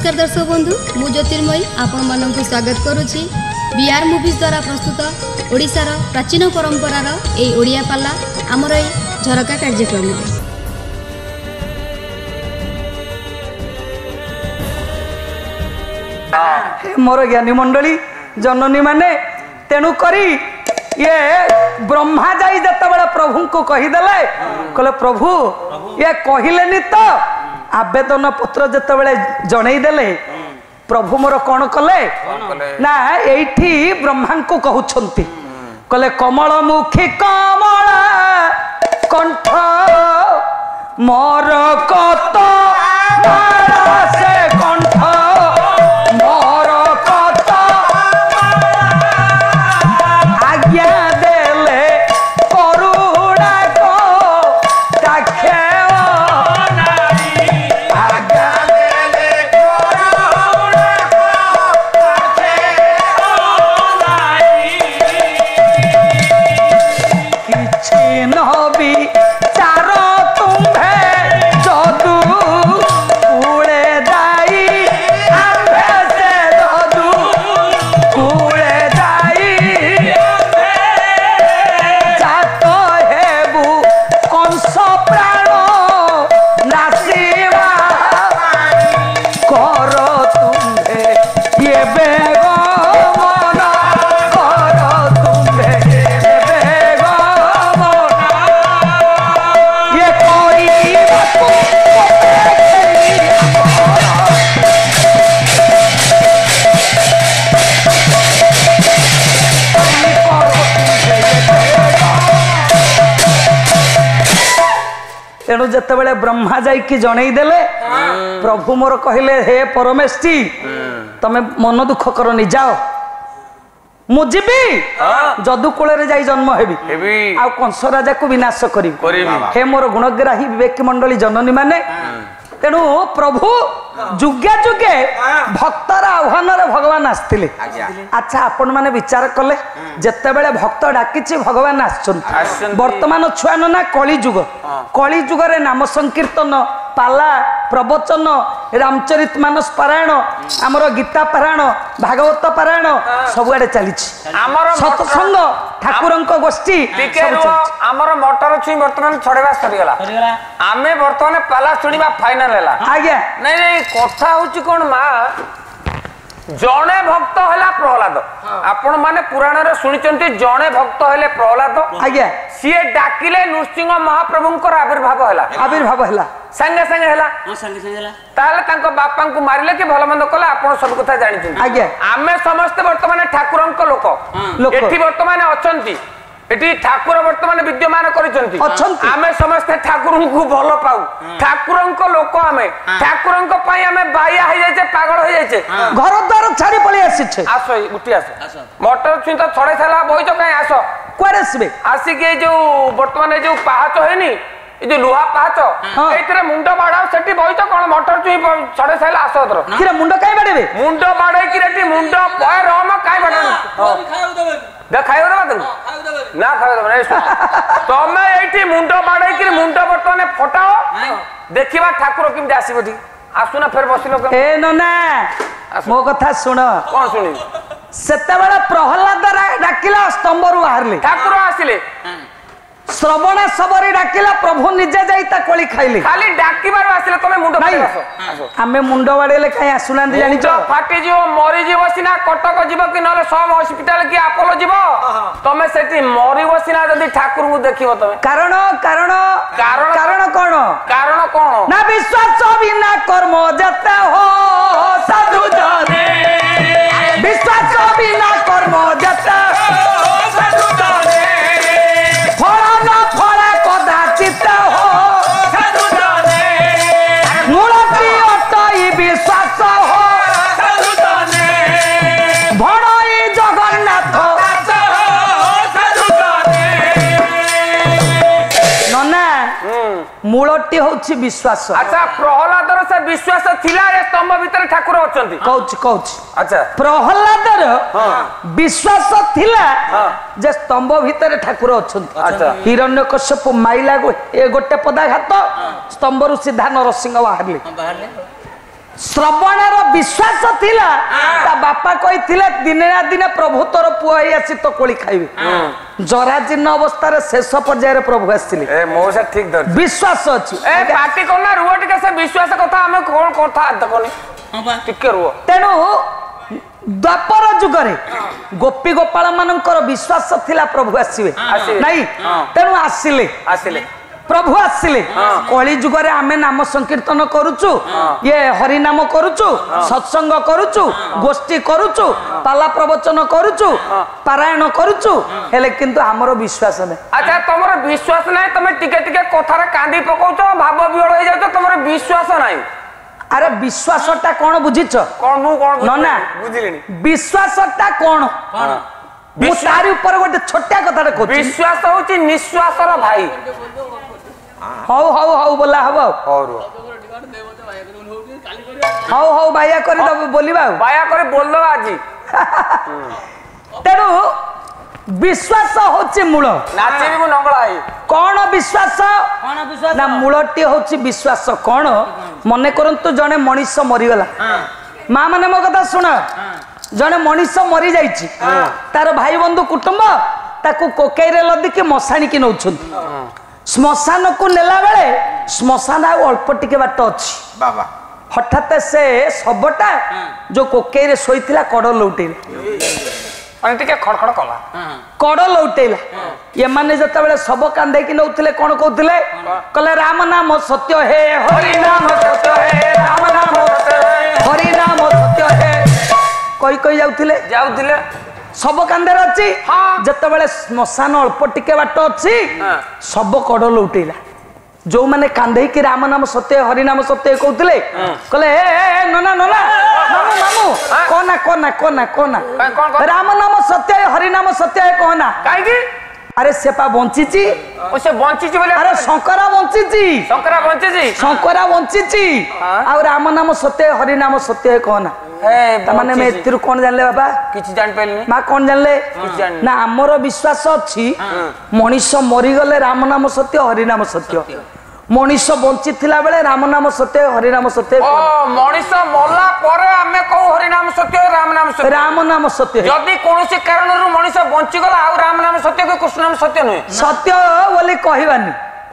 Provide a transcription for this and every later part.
नमस्कार दर्शक बंधु मु ज्योतिर्मयी आपण मानक स्वागत करुछि बीआर मूवीज द्वारा प्रस्तुत ओडिशार प्राचीन परंपरार ए ओडिया पाला आमर ए झरका कार्यक्रम मोर ज्ञानी मंडली जननी माने तेणु करी ये ब्रह्मा जाई जत बड़े प्रभु को कहीदेले कहले प्रभु ये कहलेनी तो आवेदन पत्र जते बड़े जनई देले प्रभु मोर कौन कले ना एठी ब्रह्मा को कहउछंती कहले कमल मुखी कमल कंठ मोर कत से कंठ मोर कत आज्ञा देले करुणा को ताखे आज्ञा देले करुणा को किछि नबी चार तुम्हे जदू कूड़े दाई आंभे से जदू कूड़े दाई जात हेबु कंस प्राण नासिवा कर तुम्हे ये बेग मन कर तुम्हे ये बेग मन ये कोई बात तेणु जिते बड़े ब्रह्मा जाइकी जनई देले प्रभु मोर कहले हे परमेष्ठी तमे मन दुख करनी जाओ मु जीवी जदू कूल जाई जन्म हेबी आ कंस राजा को विनाश करी हे मोर गुणग्राही विवेक मंडली जननी माने तेणु प्रभु जुगे जुगे भक्तर आह्वान भगवान आसते अच्छा आपण मैंने विचार कले जिते बड़े भक्त डाकी भगवान आसुन वर्तमान छुआ ना कली जुग रे नाम संकीर्तन पाला प्रवचन रामचरित मानस पारायण आमर गीता पारायण भागवत पारायण सबुआडे चली सत्संग ठाकुर गोष्ठी आमर मटर छुई बर्तमान छड़ेवा सरीगला आमे बर्तमान पाला शुणा फाइनाल है आज्ञा नहीं नहीं कथा हूँ कौन माँ जड़े भक्त है प्रहलाद आपण माने पुराण रे सुनिचंती जड़े भक्त है प्रहलाद आज्ञा सी डाकिले नृसिंह महाप्रभुंकर आविर्भाव है संगे संगे है बापा को मारिले कि भल मंद कले आप सब कथा जानी आमे समस्ते बर्तमान ठाकुर लोक एठी बर्तमान अछंती एटी ठाकुर वर्तमान विद्यमान करिसंती आमे समस्ते ठाकुर को भल पाऊ ठाकुर लोक आमे ठाकुर आमे बाया हो जाइछे पागल हो जाइछे घर द्वार छाड़ी पळी आसीछे आसो उठी आसो मोटर छुई तो छड़े साला बहिच कहीं आसो कुआरे आसबे आसिक जो वर्तमान जो पहाच हैनी जो लुहा पहाच एतरे मुंड बाड़ाओ सेठी बहिच कोन मोटर छुई छड़े साला आसो तोर किरे मुंड काई बाड़ेबे मुंड बाड़े कि रेटी मुंड पय रम काई बाड़े देखायो रे ना खाओ तमे एठी मुंड बाड़े कि मुंड बर्तमान फटाओ देखिबा ठाकुर किमते आसीबोठी आसुना फेर बसिलो ए नना मो कथा सुन कोन सुनी सेते बेला प्रहलाद डाकिला स्तंभरु बाहरले ठाकुर आसिले श्रवण सबरी डाकिला प्रभु निजे जाई ता कोली खाइले खाली डाकिबार आसिले तमे मुंड बाड़े आसो आमे मुंड बाड़ेले काई आसुना जानि छ फाटी जीव मरि जीव सिना कटक जीव कि नले सब हॉस्पिटल कि अपोलो जीव तमे सेठी मरि बसिना जदी ठाकुर को देखिबो तमे कारण कारण कारण कारण कोन कारण कोन ना विश्वास बिना कर्म जते हो साधु जने विश्वास बिना कर्म जते हो साधु जने फल न फल कदाचित हो साधु जने मूलति अटई विश्वास हो साधु जने भणई जगन्नाथ साधु जने नना मूलटी होछि विश्वास अच्छा प्रहलादर से विश्वास थिला ए स्तंभ भीतर ठाकुर अछंती कहूछि अच्छा प्रहलादर विश्वास थिला जे स्तंभ भीतर ठाकुर अछंती अच्छा हिरण्यकश्यप माइला ए गोटे पदाघात स्तंभरु सीधा नरसिंह बाहरले श्रवणार विश्वास थिला ता बापा कहिथिले दिने ना दिने प्रभु तोर पुआ ही आसी तो कोली खाइबे जराजीर्ण अवस्था रे शेष पर्याय रे प्रभु आसिले ए मोसा ठीक धर विश्वास अछि ए पार्टी कोना रुओ टिके से विश्वास कथा हम कोन कथा देखोनी हां बा टिके रुओ तेनु द्वापर जुग रे गोपी गोपाल मानकर विश्वास थिला प्रभु आसीबे नाही तेनु आसिले प्रभु आसिले कली जुग रे आमे नाम संकीर्तन करूचु ये हरि नाम करूचु सत्संग करूचु गोष्ठी करूचु पाला प्रवचन करूचु पारायण करूचु हेले किंतु हमरो विश्वास नै अच्छा तमरो विश्वास नै तमे टिके टिके कथारे कांदी पकोचो भाव विहळ होई जातो तमरो विश्वास नै अरे विश्वासटा कोन बुझिछ कोन नना बुझिलेनी विश्वासटा कोन मु तारी ऊपर गोटे छोटा कथाटा कहू विश्वास होची निश्वासर भाई हौ हौ हौ बोला हबो और हौ हौ बाया करि दब बोलिबा बाया करे बोल दो आजी तेनु विश्वास होची मूल नाचे भी नंगळाई कोन विश्वास ना मूलटी होची विश्वास कोन मने करंतु जने मनीष मरि गला मां माने मो कथा सुन जने मनीष मरि जाईची तार भाई बंधु कुटुंब ताकू कोकेई रे लदी के मसाणी की नउछन श्मशान को नेला बेले श्मशान अल्प टिके बाट अच्छी बाबा हठात से सबटा जो कोकेई रे सोईथिला कड़ लौटेला अन टिके खड़खड़ कला कड़ लौटेला ये माने जता बेले सब कांदे की नउथिले कोन कहउथिले कहले राम नाम सत्य हे हरि नाम सत्य हे राम नाम सत्य हे हरि नाम सत्य हे कई जाउथिले सब कांदे अच्छी जत बेले श्मशान अल्प टिके बाट अच्छी सब कड़ लौटेला जो माने कांदे की राम नाम सत्य हरि नाम सत्य कहउथिले कहले ए नना नना मामू मामू कोना कोना कोना कोना राम नाम सत्य है हरि नाम सत्य है कोना काई की अरे सेपा बंचीची ओ से बंचीची बोले अरे शंकरा बंचीची आ राम नाम सत्य है हरि नाम सत्य है कोना त माने मैं एतिरु कोन जानले बाबा किछि जान पैलनी मा कोन जानले ना हमरो विश्वास अछि मनीष मरि गले राम नाम सत्य हरि नाम सत्य मनीष बंची थिला बेले राम नाम सत्य हरि नाम सत्य ओ मनीष मरला परे हमें कहू हरि नाम सत्य राम नाम सत्य जदी कोनोसी कारणरु मनीष बंची गला आ राम नाम सत्य को कृष्ण नाम सत्य नुहे सत्य बोली कहबानी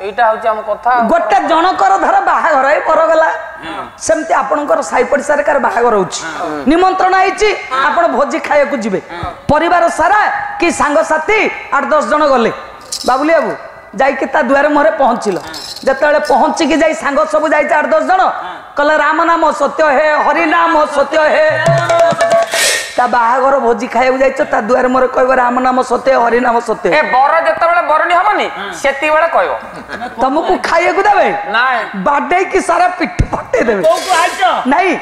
एटा होची हम कथा गोटे जनकर धर बाहागर है पर गला सेमती आपनकर साई पड़िसा रे कार बाहागर होची निमंत्रण आइची आपण भोजी खाया को जिवे परिवार सारा कि सांग साथी 8-10 जन गले बाबुली बाबू जाई के ता द्वार मोरे पहुंचिलो जतले पहुंची के जाई सांग सब जाई 8-10 जन कहला राम नाम सत्य हे हरि नाम सत्य हे ता बाहागर भोजी खाया जाइछ ता दुआर मोर कहबो राम नाम सत्य हरि नाम सत्य ए बर जतबेले बरनी हबनी सेती बेले कहबो तुमको खाया को देबे नाही बाडे की सारा पिठ फटे देबे कोकु आइछ नाही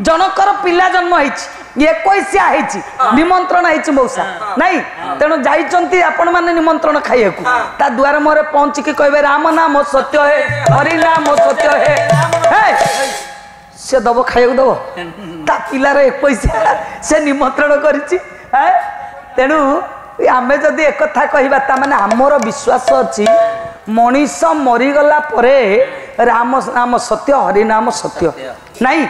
जनकर पिला जन्म होइछ 21 आइछ निमंत्रण आइछ मौसा नाही तेनो जाइचंती आपण माने निमंत्रण खाया को ता दुआर मोर पहुंच के कहबे राम नाम सत्य है हरि नाम सत्य है से दब खाया दब ता पिलार 21 से निमंत्रण करिछि तेणु आमे जदि एक कथा कहबा ता माने हमर विश्वास अछि मनीष मरी गला परे राम नाम सत्य हरि नाम सत्य नहीं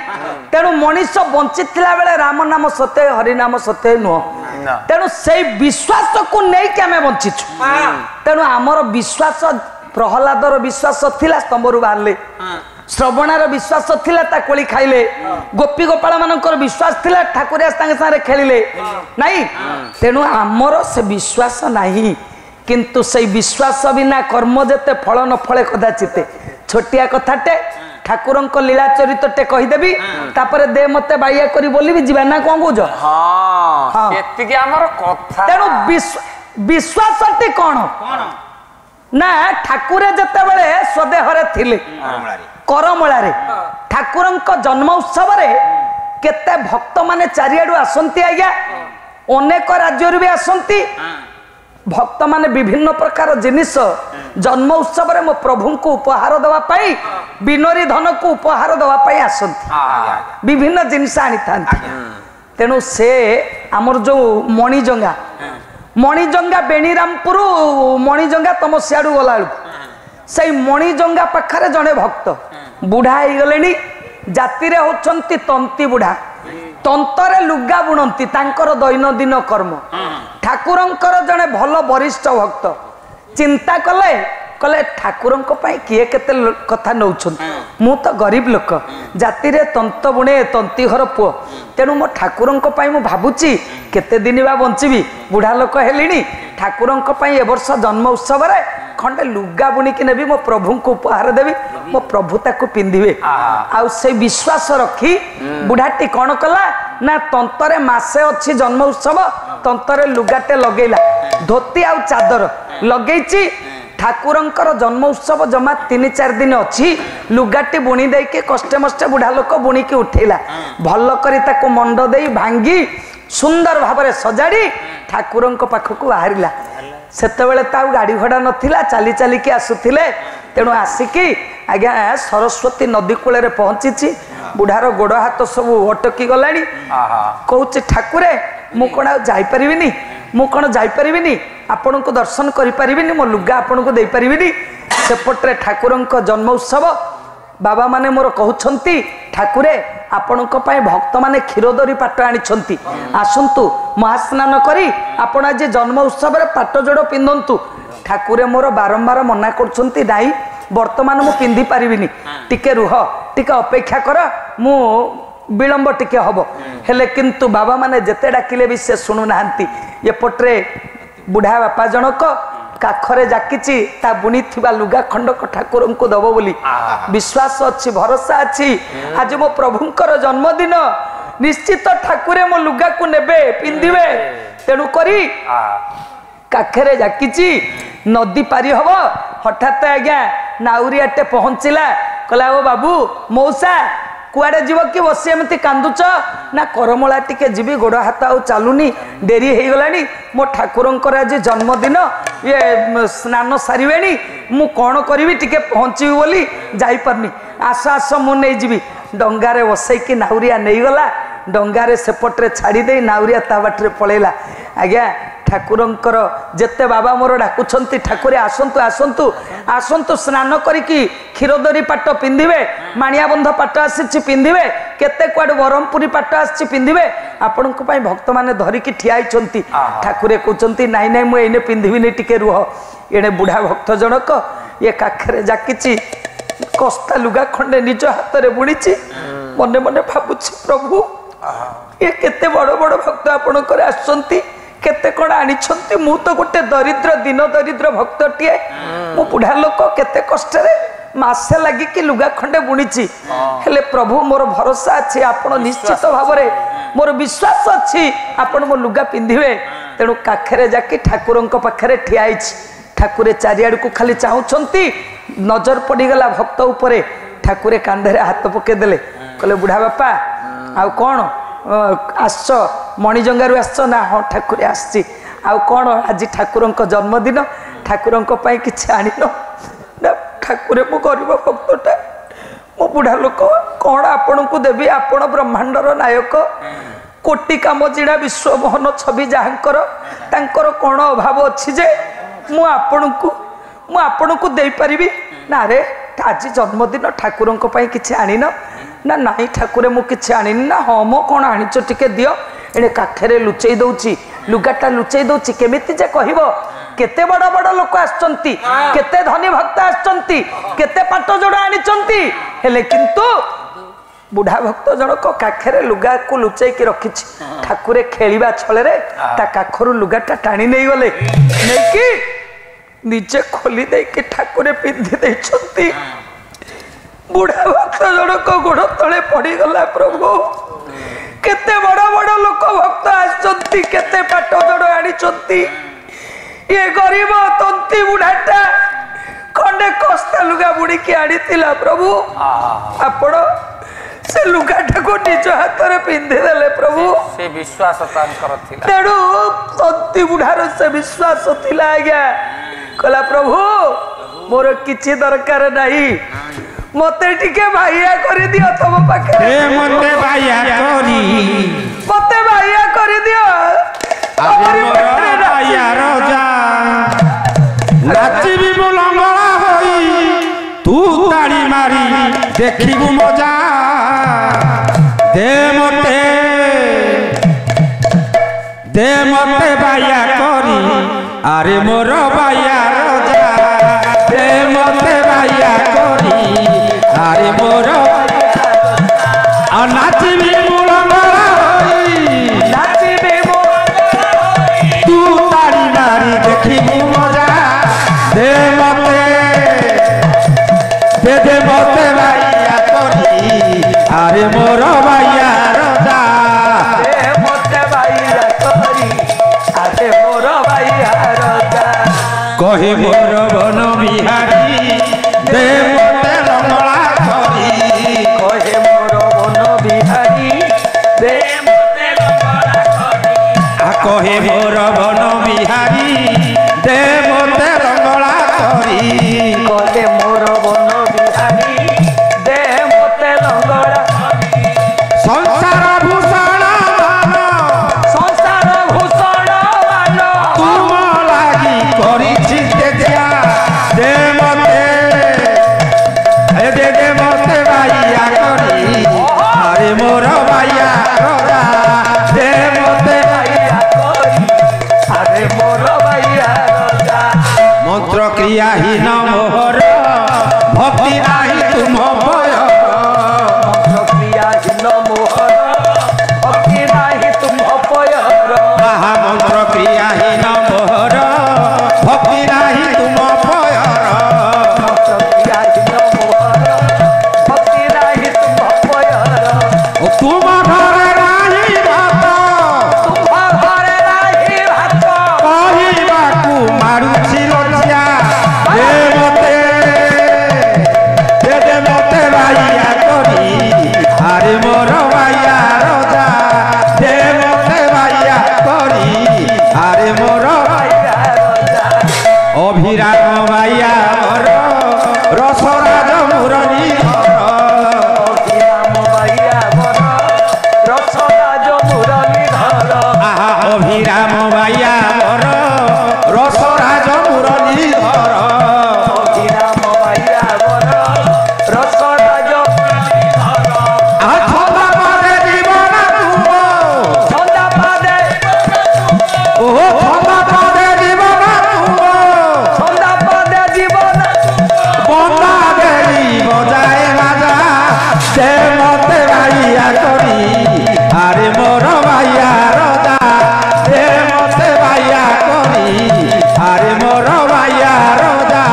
तेणु मनीष बंची थिला बेले राम नाम सत्य हरि नाम सत्य नुह तेणु से विश्वास को नहीं कि आमे बंचिछु तेणु हमर विश्वास प्रहलादर विश्वास थिला स्तंभरु बाहरले श्रवणार विश्वास थिला ता कोली खाइले गोपी गोपाल मानकर विश्वास थिला ठाकुर तांगे सारे खेलिले नहीं तेणु हमर से विश्वास नहीं किंतु से विश्वास बिना कर्म जेते फल न फले कदाचिते छोटिया कथाटे ठाकुरंक लीला चरित्रटे कहिदेबी तापरे दे मते बाइया करी बोलिबी जीवा ना कोन कहजो हां एति के हमर कथा तेणु विश्वासटी कोन ना ठाकुरे जते बेले स्वदेहरे थिले करमळारे ठाकुरंक जन्म उत्सव रे केते भक्त माने चारियाडू आसंती आज्ञा अनेक राज्य भी आसंती भक्त माने विभिन्न प्रकार जिनिस जन्म उत्सव रे मो प्रभु को उपहार दवा पाई बिनोरी धन को उपहार दवा पाई आसंती विभिन्न जिनिस आनी थांती तेणु से आमर जो मणिजंगा बेणीरामपुर मणिजंगा तुम सियाड़ू गला से मणिजंगा पाखरे जड़े भक्त बुढ़ा हो गले ଜାତିରେ ହଉଛନ୍ତି ତନ୍ତୀ ବୁଢା ତନ୍ତରେ ଲୁଗା ବୁଣନ୍ତି ତାଙ୍କର ଦୈନନ୍ଦିନ କର୍ମ ଠାକୁରଙ୍କର ଜଣେ ଭଲ ବରିଷ୍ଠ ଭକ୍ତ ଚିନ୍ତା କଲେ କଲେ ଠାକୁରଙ୍କ ପାଇଁ କିଏ କେତେ କଥା ନଉଛନ୍ତି ମୁଁ ତ ଗରିବ ଲୋକ ଜାତିରେ ତନ୍ତ ବୁଣେ ତନ୍ତୀ ଘର ପୁଅ ତେଣୁ ମୋ ଠାକୁରଙ୍କ ପାଇଁ ମୁଁ ଭାବୁଛି କେତେ ଦିନ ବା ବଞ୍ଚିବି ବୁଢା ଲୋକ ହେଲିଣି ଠାକୁରଙ୍କ ପାଇଁ ଏ ବର୍ଷ ଜନ୍ମ ଉତ୍ସବରେ ଖଣ୍ଡେ ଲୁଗା ବୁଣିକି ନେବି ମୋ ପ୍ରଭୁଙ୍କୁ ଉପହାର ଦେବି ମୋ ପ୍ରଭୁ ତାକୁ ପିନ୍ଧିବେ ଆଉ ସେ ବିଶ୍ୱାସ ରଖି ବୁଢାଟି କ'ଣ କଲା ନା ତନ୍ତରେ ମାସେ ଅଛି ଜନ୍ମ ଉତ୍ସବ ତନ୍ତରେ ଲୁଗାଟେ ଲଗେଇଲା ଧୋତି ଆଉ ଚାଦର ଲଗେଇଛି ଠାକୁରଙ୍କର ଜନ୍ମ ଉତ୍ସବ ଜମା 3-4 ଦିନ ଅଛି ଲୁଗାଟି ବୁଣି ଦେଇକି କଷ୍ଟେ ମଷ୍ଟେ ବୁଢା ଲୋକ ବୁଣିକି ଉଠେଇଲା ଭଲ କରି ତାକୁ ମଣ୍ଡ ଦେଇ ଭାଙ୍ଗି ସୁନ୍ଦର ଭାବରେ ସଜାଡ଼ି ଠାକୁରଙ୍କ ପାଖକୁ ବାହାରିଲା ସେତେବେଳେ ତ ଆଉ ଗାଡ଼ି ଘୋଡ଼ା ନଥିଲା ଚାଲି ଚାଲିକି ଆସୁଥିଲେ ତେଣୁ ଆସିକି ଆଜ୍ଞା ସରସ୍ୱତୀ ନଦୀ କୂଳରେ ପହଞ୍ଚିଛି ବୁଢାର ଗୋଡ଼ ହାତ ସବୁ ଅଟକି ଗଲାଣି କହୁଛି ଠାକୁରେ ମୁଁ କ'ଣ ଆଉ ଯାଇପାରିବିନି ମୁଁ କ'ଣ ଯାଇପାରିବିନି ଆପଣଙ୍କୁ ଦର୍ଶନ କରିପାରିବିନି ମୋ ଲୁଗା ଆପଣଙ୍କୁ ଦେଇପାରିବିନି ସେପଟରେ ଠାକୁରଙ୍କ ଜନ୍ମ ଉତ୍ସବ ବାବା ମାନେ ମୋର କହୁଛନ୍ତି ଠାକୁରେ ଆପଣଙ୍କ ପାଇଁ ଭକ୍ତମାନେ କ୍ଷୀରଦରୀ ପାଟ ଆଣିଛନ୍ତି ଆସନ୍ତୁ ମହାସ୍ନାନ କରି ଆପଣ ଆଜି ଜନ୍ମ ଉତ୍ସବରେ ପାଟ ଯୋଡ଼ ପିନ୍ଧନ୍ତୁ ଠାକୁରେ ମୋର ବାରମ୍ବାର ମନା କରୁଛନ୍ତି ନାଇଁ ବର୍ତ୍ତମାନ ମୁଁ ପିନ୍ଧି ପାରିବିନି ଟିକେ ରୁହ ଟିକେ ଅପେକ୍ଷା କର ମୁଁ ବିଳମ୍ବ ଟିକେ ହବ ହେଲେ କିନ୍ତୁ ବାବା ମାନେ ଯେତେ ଡାକିଲେ ବି ସେ ଶୁଣୁନାହାନ୍ତି ଏପଟରେ ବୁଢା ବାପା ଜଣକ କାଖରେ ଜାକିଛି ତା ବୁଣିଥିବା ଲୁଗା ଖଣ୍ଡକ ଠାକୁରଙ୍କୁ ଦବ ବୋଲି ବିଶ୍ୱାସ ଅଛି ଭରସା ଅଛି ଆଜି ମୋ ପ୍ରଭୁଙ୍କର ଜନ୍ମଦିନ ନିଶ୍ଚିତ ଠାକୁରେ ମୋ ଲୁଗାକୁ ନେବେ ପିନ୍ଧିବେ ତେଣୁ କରି କାଖରେ ଜାକିଛି ନଦୀ ପାରି ହବ ହଠାତ୍ ଆଜ୍ଞା ନାଉରିଆଟେ ପହଞ୍ଚିଲା କହିଲା ଓ ବାବୁ ମଉସା କୁଆଡ଼େ ଯିବ କି ବସି ଏମିତି କାନ୍ଦୁଛ ନା କରମଳା ଟିକେ ଯିବି ଗୋଡ଼ ହାତ ଆଉ ଚାଲୁନି ଡେରି ହେଇଗଲାଣି ମୋ ଠାକୁରଙ୍କର ଆଜି ଜନ୍ମଦିନ ଇଏ ସ୍ନାନ ସାରିବେଣି ମୁଁ କ'ଣ କରିବି ଟିକେ ପହଞ୍ଚିବି ବୋଲି ଯାଇପାରୁନି ଆସ ଆସ ମୁଁ ନେଇଯିବି ଡଙ୍ଗାରେ ବସେଇକି ନାଉରିଆ ନେଇଗଲା ଡଙ୍ଗାରେ ସେପଟରେ ଛାଡ଼ି ଦେଇ ନାଉରିଆ ତା ବାଟରେ ପଳେଇଲା ଆଜ୍ଞା ଠାକୁରଙ୍କର ଯେତେ ବାବା ମୋର ଡାକୁଛନ୍ତି ଠାକୁରେ ଆସନ୍ତୁ ଆସନ୍ତୁ ଆସନ୍ତୁ ସ୍ନାନ କରିକି କ୍ଷୀରଦରୀ ପାଟ ପିନ୍ଧିବେ ମାଣିଆ ବନ୍ଧ ପାଟ ଆସିଛି ପିନ୍ଧିବେ କେତେ କୁଆଡ଼େ ବ୍ରହ୍ମପୁରୀ ପାଟ ଆସିଛି ପିନ୍ଧିବେ ଆପଣଙ୍କ ପାଇଁ ଭକ୍ତମାନେ ଧରିକି ଠିଆ ହେଇଛନ୍ତି ଠାକୁରେ କହୁଛନ୍ତି ନାଇଁ ନାଇଁ ମୁଁ ଏଇନେ ପିନ୍ଧିବିନି ଟିକେ ରୁହ ଏଣେ ବୁଢ଼ା ଭକ୍ତ ଜଣକ ଇଏ କାଖରେ ଜାକିଛି କସ୍ତା ଲୁଗା ଖଣ୍ଡେ ନିଜ ହାତରେ ବୁଣିଛି ମନେ ମନେ ଭାବୁଛି ପ୍ରଭୁ ଏ କେତେ ବଡ଼ ବଡ଼ ଭକ୍ତ ଆପଣଙ୍କର ଆସୁଛନ୍ତି କେତେ କ'ଣ ଆଣିଛନ୍ତି ମୁଁ ତ ଗୋଟେ ଦରିଦ୍ର ଦିନ ଦରିଦ୍ର ଭକ୍ତଟିଏ ମୁଁ ବୁଢ଼ା ଲୋକ କେତେ କଷ୍ଟରେ ମାସେ ଲାଗିକି ଲୁଗା ଖଣ୍ଡେ ବୁଣିଛି ହେଲେ ପ୍ରଭୁ ମୋର ଭରସା ଅଛି ଆପଣ ନିଶ୍ଚିତ ଭାବରେ ମୋର ବିଶ୍ୱାସ ଅଛି ଆପଣ ମୋ ଲୁଗା ପିନ୍ଧିବେ ତେଣୁ କାଖରେ ଯାକି ଠାକୁରଙ୍କ ପାଖରେ ଠିଆ ହେଇଛି ଠାକୁରେ ଚାରିଆଡ଼କୁ ଖାଲି ଚାହୁଁଛନ୍ତି ନଜର ପଡ଼ିଗଲା ଭକ୍ତ ଉପରେ ଠାକୁରେ କାନ୍ଧରେ ହାତ ପକେଇଦେଲେ କହିଲେ ବୁଢ଼ା ବାପା ଆଉ କ'ଣ আসছ মণিজঙ্গারু আসছ না হ্যাঁ ঠাকুরে আসছি আউ কোণ আজি ঠাকুরঙ্ক জন্মদিন ঠাকুরঙ্ক পাই কিছু আনিন না ঠাকুরে মু গরিব ভক্তটা মু বুঢ়া লোক কোণ আপনার দেবী আপনার ব্রহ্মাণ্ডর নায়ক কোটি কামজিড়া বিশ্বমোহন ছবি যাহাঙ্কর তাঙ্কর কোণ অভাব অছি যে মু আপনার দেইপারিবি না রে আজি জন্মদিন ঠাকুরঙ্ক পাই কিছু আনিন না নাই ঠাকুরে মু কিছু আনিনি না हाँ मो कौन आनिच टिके दियो एणे काखेरे लुचेई दउची लुगाटा लुचेई दउची केमिति जे कहिबो केते बड़ बड़ लोक आछंती केते धनी भक्त आछंती केते पाट जोड़ आनिचंती हेले किंतु बुढ़ा भक्त जनक काखेरे लुगा को लुचेई की रखिछि ठाकुरे खेलिबा छळे ता काखरु लुगाटा टाणी नै गले नै कि निजे खोली दे कि ठाकुरे पिंधि दैछंती बुढ़ा भक्त जनक गोड़ तले पड़गला प्रभु केते बड़ बड़ लोक भक्त आसचंती केते पाट जोड़ आनिचंती ये गरीब तंती बुढ़ाटा खंडे कस्ता लुगा बुड़ी की आनीला प्रभु आपण से लुगाटा को निज हाथ में पिंधि देले प्रभु से विश्वास तेणु तंती बुढ़ार से विश्वास थिला आज्ञा कहला प्रभु मोर किछि दरकार नहीं मते टिके भाइया करि दियो तम पाखे मते भाइया करि दियो अरे मोर भाइया राजा नाचिबी मुलंगला होई तू ताड़ी मारी देखिबू मजा दे मते बाया करी आरे मोर बाया रजा दे मते बाया करी आरे मोर नाचबी मुलंगरा नाचबी तू ताड़ी मारी देखी मजा दे मते बाया करी आरे मोर बाया रजा दे मते बाया करी आरे मोर बाया रजा कहे मोर बन बिहारी दे मते रंगला करी कहे मोर बन बिहारी दे मते रंगला करी कहे मोर बन बिहारी दे मते रंगला करी कहे मोर बन बिहारी दे मते रंगला करी संसार भूषण मान तुम लागी करी देखिया दे मते दे मते बाइया करी अरे मोर बाइया रजा दे मते बाइया करी अरे मोर बाइया रजा मंत्र क्रियाहीन मोहर भक्ति नाही तुम भय मंत्र क्रियाहीन मोहर भक्ति नाही तुम भयर महामंत्र क्रियाहीन मोहर भक्ति नाही तुम भय मंत्र क्रियाहीन मोहर भक्ति नाही तुम भयर तुम घरे नाही भात तुम घरे नाही भात कहबाकू मारुछि लज्जा दे मते बाइया करी आरे मोर बाइया रजा दे मते बाइया करी आरे मोर बाइया रजा अभिराम बाइया मोर रसराज मुरली राम बाइया मोर रसराज मुरली धर अभिराम बाइया मोर रसराज मुरली धर राम बाइया मोर रसराज छंदा पादे जीवन तुम छंदा पादे ओहो छंदा पादे जीवन तुम छंदा पादे जीवन बंदा देली बजाए बाजा दे मते बाइया करी आरे मोर बाइया रजा दे मते बाइया करी आरे मोर बाइया रजा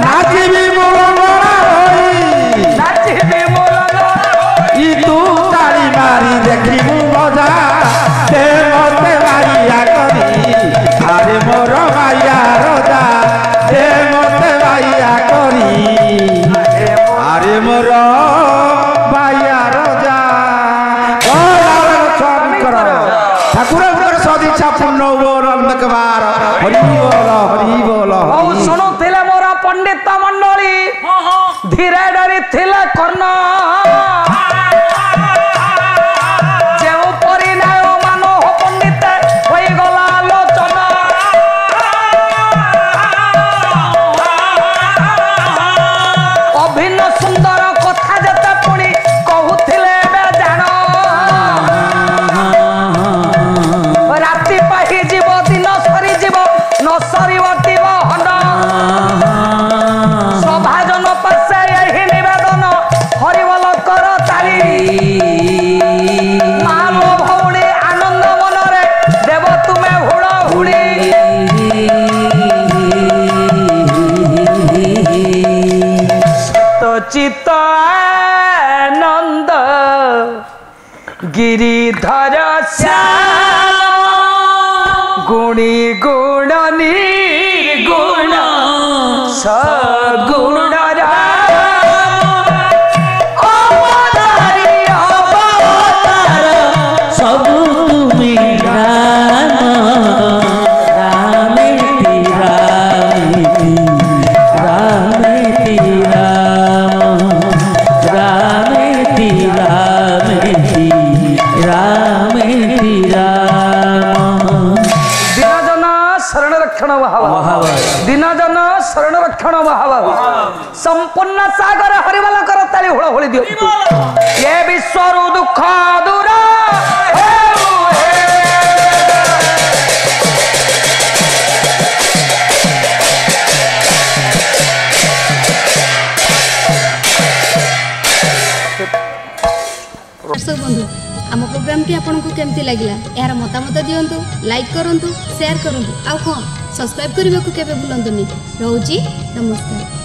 नाचिबी मुलंगरा होई नाचिबी मुलंगरा इ तू ताड़ी मारी देखिबू मजा दे मते बाइया करी आरे मोर बाइया रजा दे मते बाइया करी आरे मोर बाइया रजा ओ स्वामी कर ठाकुर सदिच्छा पूर्ण बोल अंधकार हरि बोल बहु शुणुले मोर पंडित मंडली धीरे डरी थिले कर्ण जो परिणाम मानो पंडित हो गला आलोचना अभिन्न सुंदर कथा जते पुणी कहूथिले जान राति पाही जीव दिन सरी जीव न सरी बहन सभाजन पासे यही निवेदन हरिबल कर ताली मानो भौणी आनंद मनरे देव तुमे हुड़ हुड़ी सतचित आनंद गिरिधर श्याम गुणी गुण निर्गुण सगुण सबु तुमी राम रामेति रामेति रामेति राम रामेति रामेति रामेति राम दिनजन शरण रक्षण महाभाव दिनजन शरण रक्षण महाभाव संपूर्ण सागर हरिबल कर ताली हुड़ हुड़ी दियो ये विश्वर दुख दूर प्रोग्रामटी आपको केमती लगिला यार मतामत दियंतु लाइक करंतु शेयर करंतु आउ कौन सब्सक्राइब करने को केबे भूलंतुनी। रहूची नमस्कार।